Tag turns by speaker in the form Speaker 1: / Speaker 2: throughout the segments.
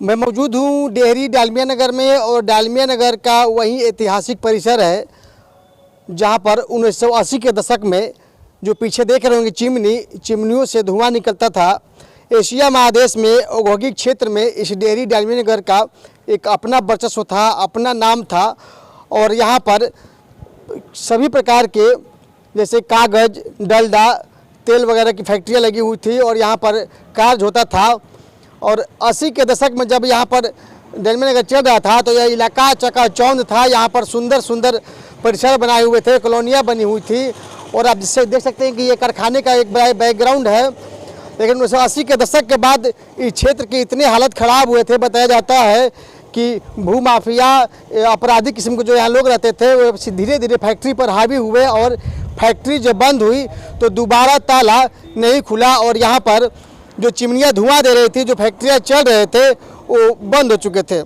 Speaker 1: मैं मौजूद हूँ डेहरी डालमिया नगर में और डालमिया नगर का वही ऐतिहासिक परिसर है जहाँ पर 1980 के दशक में जो पीछे देख रहे होंगे चिमनियों से धुआं निकलता था। एशिया महादेश में औद्योगिक क्षेत्र में इस डेहरी डालमिया नगर का एक अपना वर्चस्व था, अपना नाम था और यहाँ पर सभी प्रकार के जैसे कागज़, डलडा, तेल वगैरह की फैक्ट्रियाँ लगी हुई थी और यहाँ पर कार्य होता था। और 80 के दशक में जब यहाँ पर डालमिया नगर चल रहा था तो यह इलाका चकाचौंध था। यहाँ पर सुंदर सुंदर परिसर बनाए हुए थे, कॉलोनियाँ बनी हुई थी और आप जिससे देख सकते हैं कि ये कारखाने का एक बड़ा बैकग्राउंड है। लेकिन 1980 के दशक के बाद इस क्षेत्र की इतनी हालत ख़राब हुए थे, बताया जाता है कि भूमाफिया आपराधिक किस्म के जो यहाँ लोग रहते थे वो धीरे धीरे फैक्ट्री पर हावी हुए और फैक्ट्री जब बंद हुई तो दोबारा ताला नहीं खुला और यहाँ पर जो चिमनियाँ धुआं दे रही थी, जो फैक्ट्रियाँ चल रहे थे वो बंद हो चुके थे।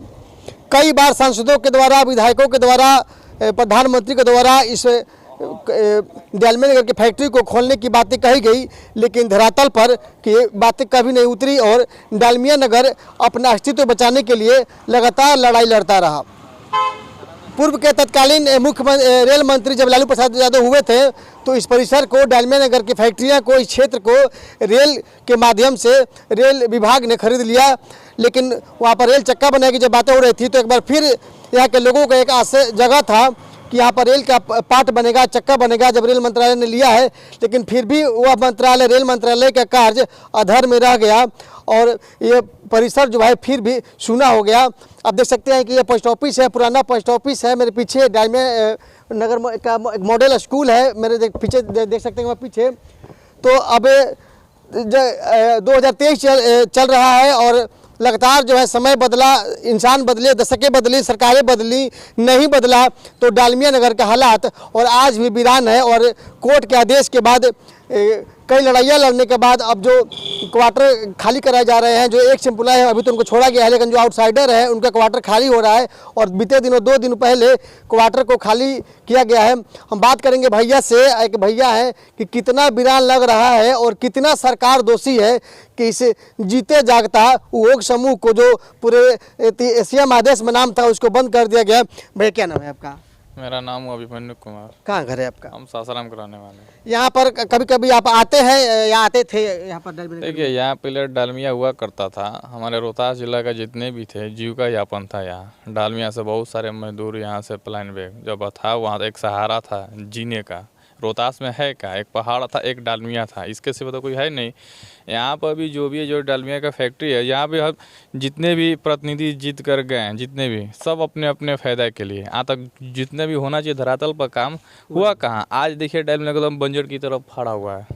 Speaker 1: कई बार सांसदों के द्वारा, विधायकों के द्वारा, प्रधानमंत्री के द्वारा इस डालमिया नगर की फैक्ट्री को खोलने की बातें कही गई, लेकिन धरातल पर कि बातें कभी नहीं उतरी और डालमिया नगर अपना अस्तित्व बचाने के लिए लगातार लड़ाई लड़ता रहा। पूर्व के तत्कालीन मुख्य रेल मंत्री जब लालू प्रसाद यादव हुए थे तो इस परिसर को, डालमिया नगर की फैक्ट्रियां को, इस क्षेत्र को रेल के माध्यम से रेल विभाग ने खरीद लिया। लेकिन वहां पर रेल चक्का बनाने की जब बातें हो रही थी तो एक बार फिर यहाँ के लोगों का एक आशा जगह था कि यहाँ पर रेल का पार्ट बनेगा, चक्का बनेगा, जब रेल मंत्रालय ने लिया है। लेकिन फिर भी वह मंत्रालय, रेल मंत्रालय का कार्य अधर में रह गया और ये परिसर जो है फिर भी सूना हो गया। आप देख सकते हैं कि ये पोस्ट ऑफिस है, पुराना पोस्ट ऑफिस है। मेरे पीछे डालमिया नगर का एक मॉडल स्कूल है, मेरे पीछे देख सकते हैं पीछे। तो अब 2023 चल रहा है और लगातार जो है समय बदला, इंसान बदले, दशकें बदली, सरकारें बदली, नहीं बदला तो डालमिया नगर का हालात और आज भी वीरान है। और कोर्ट के आदेश के बाद, कई लड़ाइयाँ लड़ने के बाद अब जो क्वार्टर खाली कराए जा रहे हैं, जो एक एम्प्लॉय है अभी तो उनको छोड़ा गया है, लेकिन जो आउटसाइडर है उनका क्वार्टर खाली हो रहा है और बीते दिनों 2 दिन पहले क्वार्टर को खाली किया गया है। हम बात करेंगे भैया से, एक भैया है, कि कितना वीरान लग रहा है और कितना सरकार दोषी है कि इस जीते जागता उद्योग समूह को, जो पूरे एशिया महादेश में नाम था, उसको बंद कर दिया गया। भैया क्या नाम है आपका?
Speaker 2: मेरा नाम अभिमन्यु कुमार।
Speaker 1: कहाँ घर है आपका?
Speaker 2: हम सासाराम कराने वाले।
Speaker 1: यहाँ पर कभी कभी आप आते हैं या आते थे यहाँ पर?
Speaker 2: देखिए, यहाँ पहले डालमिया हुआ करता था। हमारे रोहतास जिला का जितने भी थे जीविका यापन था यहाँ। डालमिया से बहुत सारे मजदूर यहाँ से प्लान बैग जब था, वहाँ एक सहारा था जीने का। रोहतास में है क्या? एक पहाड़ था, एक डालमिया था, इसके सिवा तो कोई है नहीं। यहाँ पर भी जो भी है, जो डालमिया का फैक्ट्री है, यहाँ पे हम जितने भी प्रतिनिधि जीत कर गए हैं, जितने भी, सब अपने अपने फ़ायदा के लिए। आज तक जितने भी होना चाहिए धरातल पर काम हुआ कहाँ? आज देखिए डालमिया नगर एकदम बंजर की तरफ खड़ा हुआ है।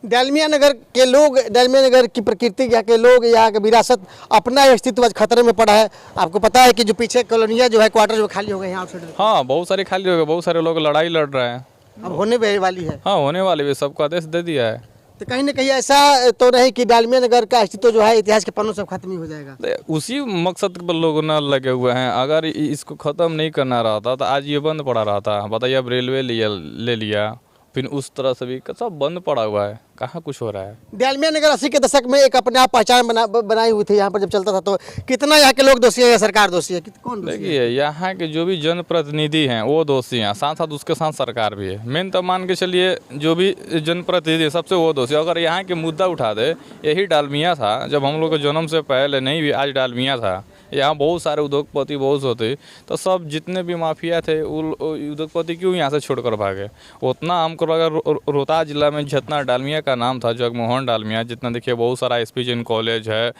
Speaker 1: डालमिया नगर के लोग, डालमिया नगर की प्रकृति, यहाँ के लोग, यहाँ की विरासत, अपना अस्तित्व खतरे में पड़ा है। आपको पता है कि जो पीछे कॉलोनियाँ जो है, क्वार्टर जो खाली हो गए हैं,
Speaker 2: हाँ, बहुत सारे खाली हो गए, बहुत सारे लोग लड़ाई लड़ रहे हैं।
Speaker 1: अब होने वाली है।
Speaker 2: हाँ, होने वाली भी, सबको आदेश दे दिया है।
Speaker 1: तो कहीं ना कहीं ऐसा तो नहीं कि डालमिया नगर का अस्तित्व जो है इतिहास के पन्नों से खत्म ही हो जाएगा?
Speaker 2: उसी मकसद पर लोग न लगे हुए हैं। अगर इसको ख़त्म नहीं करना रहता तो आज ये बंद पड़ा रहता। बताइए, अब रेलवे ले लिया, फिर उस तरह से भी सब बंद पड़ा हुआ है, कहाँ कुछ हो रहा है। डालमिया
Speaker 1: नगर 80 के दशक में एक अपने आप पहचान बनाई हुई थी यहाँ पर जब चलता था। तो कितना यहाँ के लोग दोषी है या सरकार दोषी है? कौन?
Speaker 2: देखिए, यहाँ के जो भी जनप्रतिनिधि हैं वो दोषी हैं, साथ साथ उसके साथ सरकार भी है। मेन तो मान के चलिए, जो भी जनप्रतिनिधि सबसे वो दोषी। अगर यहाँ के मुद्दा उठा दे, यही डालमिया था जब हम लोग के जन्म से पहले, नहीं भी आज डालमिया था। यहाँ बहुत सारे उद्योगपति बहुत होते, तो सब जितने भी माफिया थे उद्योगपति क्यों यहाँ से छोड़कर भागे? उतना हमको लगा रोहतास जिला में जितना डालमिया का नाम था, जगमोहन डालमिया, जितना देखिए बहुत सारा एसपीजी कॉलेज है,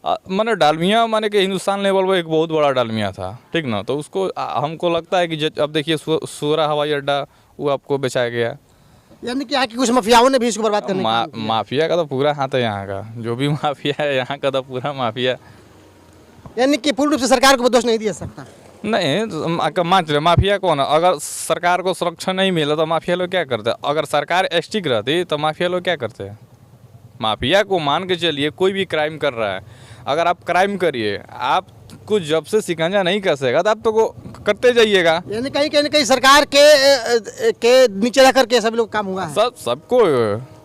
Speaker 2: माने डालमिया माने कि हिंदुस्तान लेवल पर एक बहुत बड़ा डालमिया था, ठीक ना। तो उसको हमको लगता है कि अब देखिए सूरा हवाई अड्डा वो आपको बेचा गया।
Speaker 1: यानी कि यहाँ की कुछ माफियाओं ने भी इसको बर्बाद करने
Speaker 2: माफिया का तो पूरा हाथ है यहाँ का, जो भी माफिया है यहाँ का तो पूरा माफिया।
Speaker 1: यानी कि पूर्ण रूप से सरकार को दोष नहीं दिया सकता?
Speaker 2: नहीं, तो मान चलिए माफिया कौन है? अगर सरकार को सुरक्षा नहीं मिला तो माफिया लोग क्या करते? अगर सरकार स्ट्रिक्ट रहती तो माफिया लोग क्या करते? माफिया को मान के चलिए, कोई भी क्राइम कर रहा है, अगर आप क्राइम करिए, आप कुछ जब से शिकंजा नहीं कसेगा तो आप तो करते जाइएगा।
Speaker 1: यानी कहीं सरकार के नीचे रह करके सब लोग काम हुआ है।
Speaker 2: सबको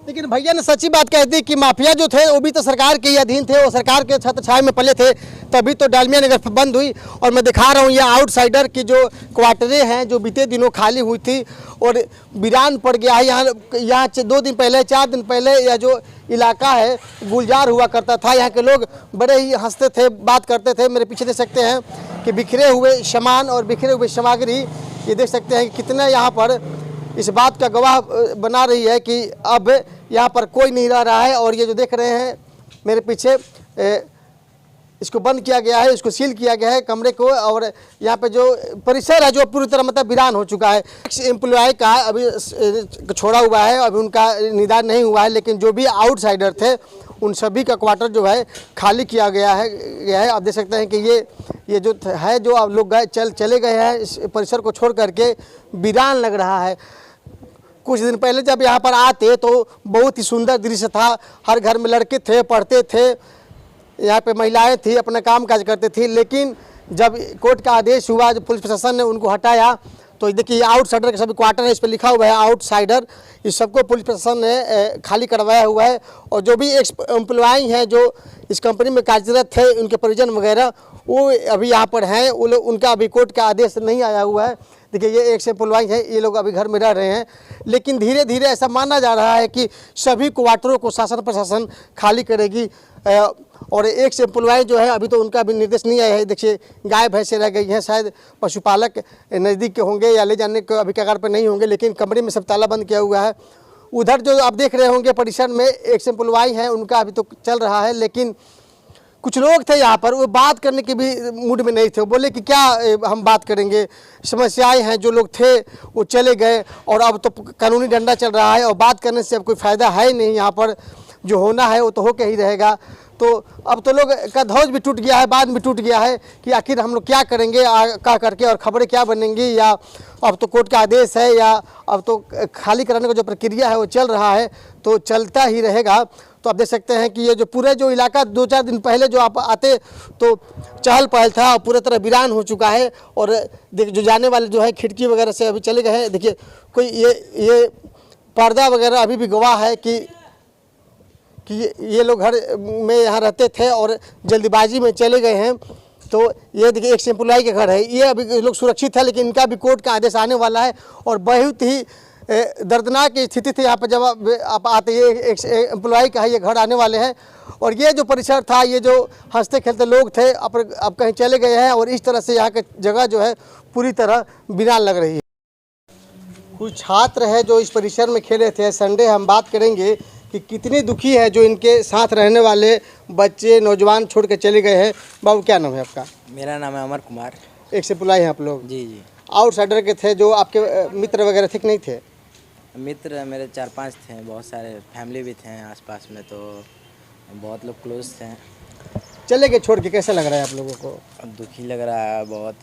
Speaker 1: लेकिन भैया ने सच्ची बात कह दी कि माफिया जो थे वो भी तो सरकार के ही अधीन थे, वो सरकार के छत्र छाया में पले थे, तभी तो डालमिया नगर बंद हुई। और मैं दिखा रहा हूँ ये आउटसाइडर की जो क्वार्टरें हैं जो बीते दिनों खाली हुई थी और वीरान पड़ गया है। यहाँ 2 दिन पहले 4 दिन पहले यह जो इलाका है गुलजार हुआ करता था। यहाँ के लोग बड़े ही हंसते थे, बात करते थे। मेरे पीछे देख सकते हैं कि बिखरे हुए सामान और बिखरे हुए सामग्री, ये देख सकते हैं कि कितना यहाँ पर इस बात का गवाह बना रही है कि अब यहाँ पर कोई नहीं रह रहा है। और ये जो देख रहे हैं मेरे पीछे, इसको बंद किया गया है, इसको सील किया गया है कमरे को। और यहाँ पे जो परिसर है जो पूरी तरह मतलब वीरान हो चुका है। एम्प्लॉय का अभी छोड़ा हुआ है, अभी उनका निदान नहीं हुआ है, लेकिन जो भी आउटसाइडर थे उन सभी का क्वार्टर जो है खाली किया गया है। आप देख सकते हैं कि ये जो है जो अब लोग चले गए हैं इस परिसर को छोड़ करके, वीरान लग रहा है। कुछ दिन पहले जब यहाँ पर आते तो बहुत ही सुंदर दृश्य था। हर घर में लड़के थे, पढ़ते थे, यहाँ पे महिलाएं थी, अपना काम काज करते थी। लेकिन जब कोर्ट का आदेश हुआ, जब पुलिस प्रशासन ने उनको हटाया, तो देखिए आउटसाइडर के सभी क्वार्टर है, इस पर लिखा हुआ है आउटसाइडर। इस सबको पुलिस प्रशासन ने खाली करवाया हुआ है। और जो भी एम्प्लॉय हैं जो इस कंपनी में कार्यरत थे, उनके परिजन वगैरह वो अभी यहाँ पर हैं। वो लोग, उनका अभी कोर्ट का आदेश नहीं आया हुआ है। देखिए ये एक एम्प्लॉय है, ये लोग अभी घर में रह रहे हैं। लेकिन धीरे धीरे ऐसा माना जा रहा है कि सभी क्वार्टरों को शासन प्रशासन खाली करेगी। और एक एम्प्लॉय जो है अभी तो उनका भी निर्देश नहीं आया है। देखिए गाय भैंसे रह गई हैं, शायद पशुपालक नज़दीक के होंगे या ले जाने के अभी कगार पर नहीं होंगे, लेकिन कमरे में सब ताला बंद किया हुआ है। उधर जो आप देख रहे होंगे परिसर में एक एम्प्लॉय है, उनका अभी तो चल रहा है। लेकिन कुछ लोग थे यहाँ पर, वो बात करने के भी मूड में नहीं थे। वो बोले कि क्या हम बात करेंगे, समस्याएं हैं। जो लोग थे वो चले गए और अब तो कानूनी डंडा चल रहा है और बात करने से अब कोई फ़ायदा है ही नहीं। यहाँ पर जो होना है वो तो होके ही रहेगा। तो अब तो लोग का धौज भी टूट गया है, बांध भी टूट गया है कि आखिर हम लोग क्या करेंगे क्या करके, और खबरें क्या बनेंगी, या अब तो कोर्ट का आदेश है, या अब तो खाली कराने का जो प्रक्रिया है वो चल रहा है, तो चलता ही रहेगा। तो आप देख सकते हैं कि ये जो पूरे जो इलाका 2-4 दिन पहले जो आप आते तो चहल पहल था, और पूरी तरह वीरान हो चुका है। और देखिए जो जाने वाले जो है खिड़की वगैरह से अभी चले गए हैं। देखिए कोई ये पर्दा वगैरह अभी भी गवाह है कि ये लोग घर में यहाँ रहते थे और जल्दबाजी में चले गए हैं। तो ये देखिए एक एम्प्लॉय के घर है, ये अभी लोग सुरक्षित है, लेकिन इनका भी कोर्ट का आदेश आने वाला है। और बहुत ही दर्दनाक स्थिति थी यहाँ पर जब आप आते, ये एक एम्प्लॉय का है, ये घर आने वाले हैं। और ये जो परिसर था, ये जो हंसते खेलते लोग थे अब कहीं चले गए हैं। और इस तरह से यहाँ की जगह जो है पूरी तरह वीरान लग रही है। कुछ छात्र है जो इस परिसर में खेले थे। संडे हम बात करेंगे कि कितनी दुखी है जो इनके साथ रहने वाले बच्चे नौजवान छोड़ के चले गए हैं। बाबू क्या नाम है आपका?
Speaker 3: मेरा नाम है अमर कुमार।
Speaker 1: एक एम्प्लॉय हैं आप लोग?
Speaker 3: जी जी।
Speaker 1: आउटसाइडर के थे, जो आपके मित्र वगैरह थे कि नहीं थे?
Speaker 3: मित्र मेरे 4-5 थे, बहुत सारे फैमिली भी थे आसपास में, तो बहुत लोग क्लोज थे।
Speaker 1: चले गए छोड़ के, कैसा लग रहा है आप लोगों को?
Speaker 3: अब दुखी लग रहा है बहुत।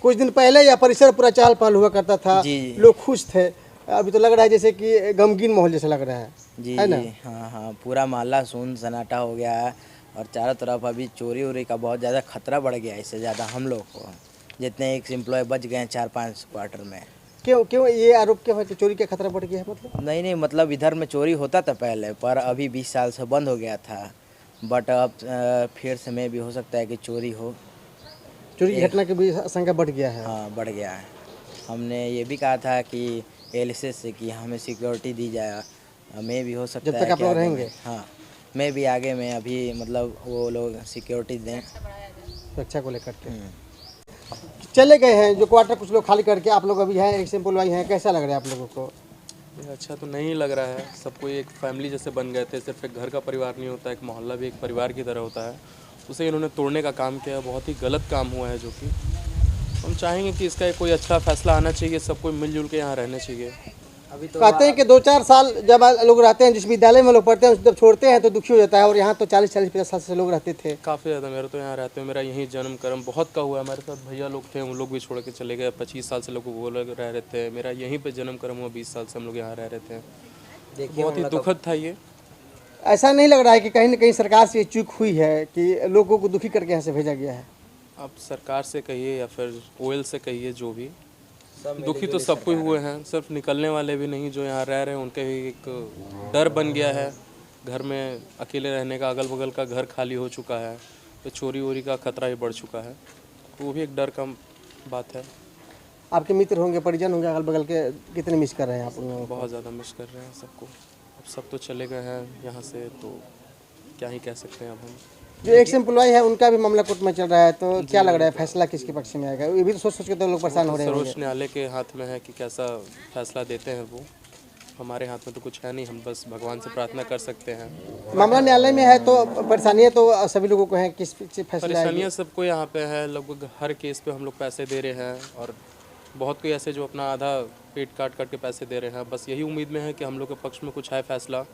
Speaker 1: कुछ दिन पहले यह परिसर पूरा चहल पहल हुआ करता था,
Speaker 3: जी।
Speaker 1: लोग खुश थे। अभी तो लग रहा है जैसे कि गमगीन माहौल जैसा लग रहा है।
Speaker 3: जी
Speaker 1: है ना?
Speaker 3: जी, हाँ हाँ, पूरा मोहल्ला सुन सन्नाटा हो गया है। और चारों तरफ अभी चोरी वोरी का बहुत ज़्यादा खतरा बढ़ गया है। इससे ज़्यादा हम लोग को जितने एक एम्प्लॉय बच गए हैं 4-5 क्वार्टर में।
Speaker 1: क्यों ये आरोप क्यों है कि चोरी का खतरा बढ़ गया है? मतलब
Speaker 3: नहीं, मतलब इधर में चोरी होता था पहले, पर अभी 20 साल से बंद हो गया था। बट अब फिर से में भी हो सकता है कि चोरी हो।
Speaker 1: चोरी की घटना की भी आशंका बढ़ गया है।
Speaker 3: हाँ, बढ़ गया है। हमने ये भी कहा था कि एलएसएस से कि हमें सिक्योरिटी दी जाए, हमें भी हो सकता है
Speaker 1: जब तक आप लोग रहेंगे।
Speaker 3: हाँ, मैं भी आगे में अभी मतलब वो लोग सिक्योरिटी दें
Speaker 1: सुरक्षा को लेकर के। चले गए हैं जो क्वार्टर, कुछ लोग खाली करके, आप लोग अभी हैं, एक एम्प्लॉय हैं, कैसा लग रहा है आप लोगों को?
Speaker 4: ये अच्छा तो नहीं लग रहा है। सब कोई एक फैमिली जैसे बन गए थे। सिर्फ एक घर का परिवार नहीं होता, एक मोहल्ला भी एक परिवार की तरह होता है। उसे इन्होंने तोड़ने का काम किया, बहुत ही गलत काम हुआ है। जो कि हम चाहेंगे कि इसका कोई अच्छा फैसला आना चाहिए, सबको मिलजुल के यहाँ रहना चाहिए।
Speaker 3: अभी तो
Speaker 1: कहते हैं कि 2-4 साल जब लोग रहते हैं, जिस विद्यालय में लोग पढ़ते हैं, जब छोड़ते हैं तो दुखी हो जाता है। और यहाँ तो 40-50 साल से लोग रहते थे।
Speaker 4: काफ़ी ज़्यादा, मेरे तो यहाँ रहते हैं, मेरा यहीं जन्म कर्म बहुत का हुआ है। हमारे साथ भैया लोग थे, उन लोग भी छोड़ के चले गए। 25 साल से लोग वो लोग रह रहे थे। मेरा यहीं पे जन्म कर्म हुआ, 20 साल से हम लोग यहाँ रह रहे थे। बहुत ही दुखद था ये।
Speaker 1: ऐसा नहीं लग रहा है कि कहीं ना कहीं सरकार से ये चूक हुई है कि लोगों को दुखी करके यहाँ से भेजा गया है?
Speaker 4: आप सरकार से कहिए या फिर ओएल से कहिए, जो भी, दुखी तो सब कोई हुए हैं, सिर्फ निकलने वाले भी नहीं, जो यहाँ रह रहे हैं उनके भी एक डर बन गया है। घर में अकेले रहने का, अगल बगल का घर खाली हो चुका है, तो चोरी वोरी का खतरा ही बढ़ चुका है, तो वो भी एक डर का बात है।
Speaker 1: आपके मित्र होंगे, परिजन होंगे अगल बगल के, कितने मिस कर रहे हैं आप उन लोगों को?
Speaker 4: बहुत ज़्यादा मिस कर रहे हैं सबको। अब सब तो चले गए हैं यहाँ से, तो क्या ही कह सकते हैं अब हम।
Speaker 1: जो एक्स एम्प्लॉय है उनका भी मामला कोर्ट में चल रहा है, तो क्या लग रहा है फैसला किसके पक्ष में आएगा? ये भी तो सोच सोच के तो लोग परेशान हो रहे हैं।
Speaker 4: सर्वोच्च न्यायालय के हाथ में है कि कैसा फैसला देते हैं वो, हमारे हाथ में तो कुछ है नहीं, हम बस भगवान से प्रार्थना कर सकते हैं।
Speaker 1: मामला न्यायालय में है तो परेशानियाँ तो सभी लोगों को हैं, किस फैसला आएगी?
Speaker 4: परेशानियाँ सबको यहाँ पे है, लगभग हर केस पे हम लोग पैसे दे रहे हैं, और बहुत कोई ऐसे जो अपना आधा पेट काट काट के पैसे दे रहे हैं। बस यही उम्मीद में है कि हम लोग के पक्ष में कुछ है फैसला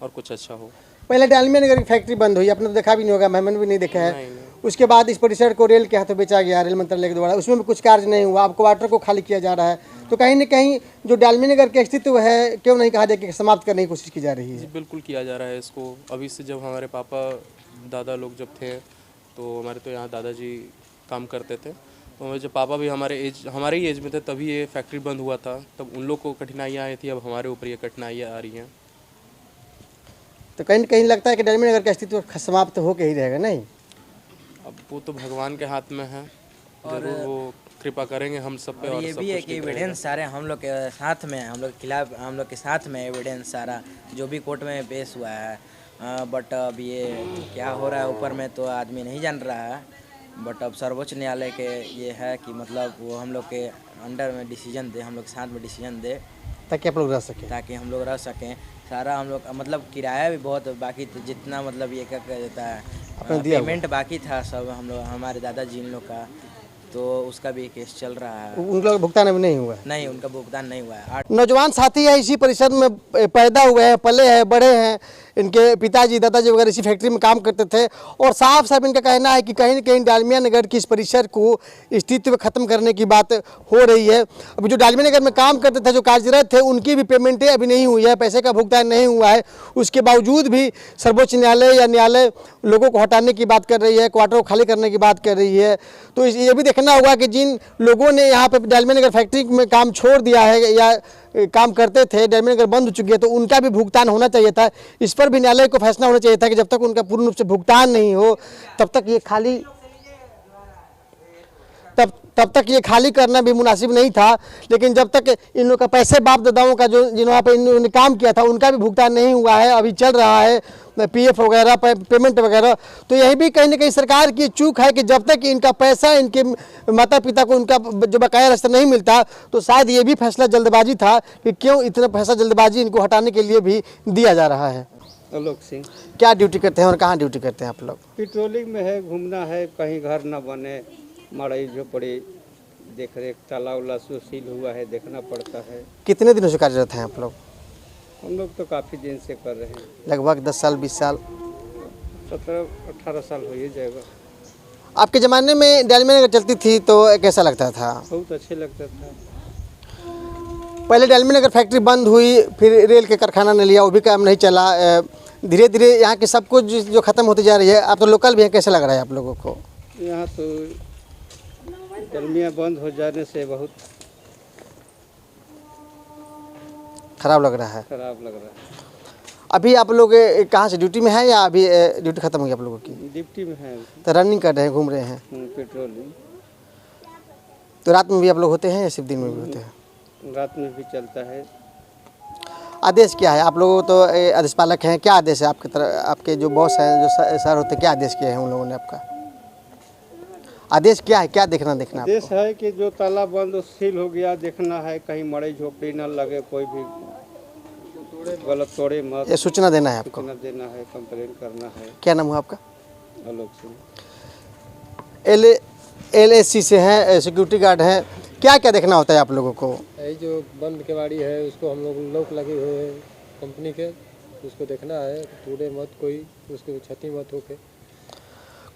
Speaker 4: और कुछ अच्छा हो।
Speaker 1: पहले डालमिया नगर की फैक्ट्री बंद हुई, आपने तो देखा भी नहीं होगा, मैंने भी नहीं देखा है।
Speaker 4: नहीं।
Speaker 1: उसके बाद इस परिसर को रेल के हाथों बेचा गया, रेल मंत्रालय के द्वारा, उसमें भी कुछ कार्य नहीं हुआ। अब क्वार्टर को खाली किया जा रहा है, तो कहीं न कहीं जो डालमिया नगर के अस्तित्व है, क्यों नहीं कहा जाए कि समाप्त करने की कोशिश की जा रही है?
Speaker 4: जी बिल्कुल किया जा रहा है इसको। अभी से जब हमारे पापा दादा लोग जब थे, तो हमारे तो यहाँ दादाजी काम करते थे, तो जब पापा भी हमारे ही एज में थे तभी ये फैक्ट्री बंद हुआ था, तब उन लोग को कठिनाइयाँ आई थी, अब हमारे ऊपर ये कठिनाइयाँ आ रही हैं।
Speaker 1: तो कहीं न कहीं लगता है कि डालमिया नगर का अस्तित्व समाप्त होकर ही रहेगा, नहीं?
Speaker 4: अब वो तो भगवान के हाथ में है, जरूर वो कृपा करेंगे हम सब पे।
Speaker 3: और
Speaker 4: और
Speaker 3: ये
Speaker 4: सब
Speaker 3: भी है
Speaker 4: कुछ
Speaker 3: कि
Speaker 4: ठीक रहेगा।
Speaker 3: एविडेंस सारे हम लोग के साथ में है, हम लोग के खिलाफ, हम लोग के साथ में एविडेंस सारा जो भी कोर्ट में पेश हुआ है। बट अब ये क्या हो रहा है ऊपर में तो आदमी नहीं जान रहा है। बट अब सर्वोच्च न्यायालय के ये है कि मतलब वो हम लोग के अंडर में डिसीजन दे, हम लोग के साथ में डिसीजन दे,
Speaker 1: ताकि आप लोग रह सकें।
Speaker 3: ताकि हम लोग रह सकें। सारा हम लोग मतलब किराया भी बहुत बाकी था, जितना मतलब ये क्या कहता देता है पेमेंट बाकी था सब हम लोग, हमारे दादाजी इन लोग का, तो उसका भी केस चल रहा है।
Speaker 1: उन लोग भुगतान अभी नहीं हुआ है?
Speaker 3: नहीं, उनका भुगतान नहीं हुआ है।
Speaker 1: नौजवान साथी है, इसी परिसर में पैदा हुए हैं, पले हैं, बड़े हैं। इनके पिताजी दादाजी वगैरह इसी फैक्ट्री में काम करते थे, और साफ साफ इनका कहना है कि कहीं न कहीं डालमिया नगर की इस परिसर को अस्तित्व खत्म करने की बात हो रही है। अभी जो डालमिया नगर में काम करते थे, जो कार्यरत थे, उनकी भी पेमेंटें अभी नहीं हुई है, पैसे का भुगतान नहीं हुआ है। उसके बावजूद भी सर्वोच्च न्यायालय या न्यायालय लोगों को हटाने की बात कर रही है, क्वार्टर को खाली करने की बात कर रही है। तो ये भी देखना होगा कि जिन लोगों ने यहाँ पर डालमिया नगर फैक्ट्री में काम छोड़ दिया है या काम करते थे, डालमिया नगर बंद हो चुकी है, तो उनका भी भुगतान होना चाहिए था। इस पर भी न्यायालय को फैसला होना चाहिए था कि जब तक उनका पूर्ण रूप से भुगतान नहीं हो तब तक ये खाली तब तक ये खाली करना भी मुनासिब नहीं था। लेकिन जब तक इन लोगों का पैसे बाप दादाओं का जो जिन्होंने पर इन्होंने काम किया था उनका भी भुगतान नहीं हुआ है, अभी चल रहा है पीएफ वगैरह पेमेंट वगैरह। तो यही भी कहीं ना कहीं सरकार की चूक है कि जब तक इनका पैसा, इनके माता पिता को उनका जो बकाया रास्ता नहीं मिलता, तो शायद ये भी फैसला जल्दबाजी था कि क्यों इतना पैसा जल्दबाजी इनको हटाने के लिए भी दिया जा रहा है।
Speaker 5: आलोक सिंह।
Speaker 1: क्या ड्यूटी करते हैं और कहाँ ड्यूटी करते हैं आप लोग?
Speaker 5: पेट्रोलिंग में है, घूमना है, कहीं घर न बने, मड़ई झोपड़ी देख रेख, ताला उला से सील हुआ है, देखना पड़ता है।
Speaker 1: कितने दिनों से कार्यरत हैं आप लोग?
Speaker 5: हम लोग तो काफ़ी दिन से कर रहे हैं,
Speaker 1: लगभग 10 साल 20 साल,
Speaker 5: 17-18 साल हो ही जाएगा।
Speaker 1: आपके ज़माने में डालमिया नगर चलती थी तो कैसा लगता था?
Speaker 5: बहुत अच्छे लगता था।
Speaker 1: पहले डालमिया नगर फैक्ट्री बंद हुई, फिर रेल के कारखाना ने लिया, वो भी काम नहीं चला। धीरे धीरे यहाँ की सब कुछ जो ख़त्म होती जा रही है। आप तो लोकल भी हैं, कैसा लग रहा है आप लोगों को?
Speaker 5: यहाँ तो डालमिया बंद हो जाने से बहुत
Speaker 1: ख़राब लग रहा है।
Speaker 5: खराब लग रहा है।
Speaker 1: अभी आप लोग कहाँ से, ड्यूटी में हैं या अभी ड्यूटी ख़त्म हो गई आप लोगों की?
Speaker 5: डिप्टी में है,
Speaker 1: तो रनिंग कर रहे हैं, घूम रहे हैं।
Speaker 5: पेट्रोलिंग।
Speaker 1: तो रात में भी आप लोग होते हैं या सिर्फ दिन में भी होते हैं?
Speaker 5: रात में भी चलता है।
Speaker 1: आदेश क्या है आप लोगों? तो आदेश पालक हैं, क्या आदेश है आपके तरफ? आपके जो बॉस हैं, जो सर होते हैं, क्या आदेश किए हैं उन लोगों ने? आपका आदेश क्या है, क्या देखना आपको?
Speaker 5: आदेश है कि जो ताला बंद सील हो गया, देखना है कहीं मड़ई झोपड़ी न लगे, कोई भी गलत तोड़े मत।
Speaker 1: ये सूचना देना है आपको?
Speaker 5: सूचना देना है, कंप्लेन करना है।
Speaker 1: क्या नाम हुआ आपका?
Speaker 5: आलोक सिंह।
Speaker 1: LSC से हैं, सिक्योरिटी गार्ड हैं। क्या क्या देखना होता है आप लोगों को?
Speaker 6: ये जो बंद केवाड़ी है उसको हम लोग लॉक लगे हुए हैं कंपनी के, उसको देखना है, टूटे मत, कोई उसको क्षति मत होके।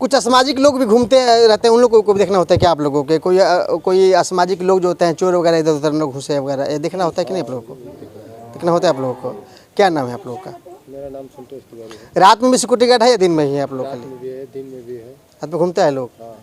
Speaker 1: कुछ असामाजिक लोग भी घूमते रहते हैं, उन लोगों को भी देखना होता है क्या आप लोगों के? कोई असामाजिक लोग जो होते हैं, चोर वगैरह इधर उधर लोग घुसे वगैरह, ये देखना होता है कि नहीं आप लोगों को? देखना होता है आप लोगों को। क्या नाम है आप लोगों का?
Speaker 6: मेरा नाम संतोष तिवारी है।
Speaker 1: रात में भी सिक्योरिटी गार्ड है या दिन में ही है आप लोग?
Speaker 6: रात में भी है, दिन में भी है।
Speaker 1: रात में घूमते हैं लोग?
Speaker 6: हाँ।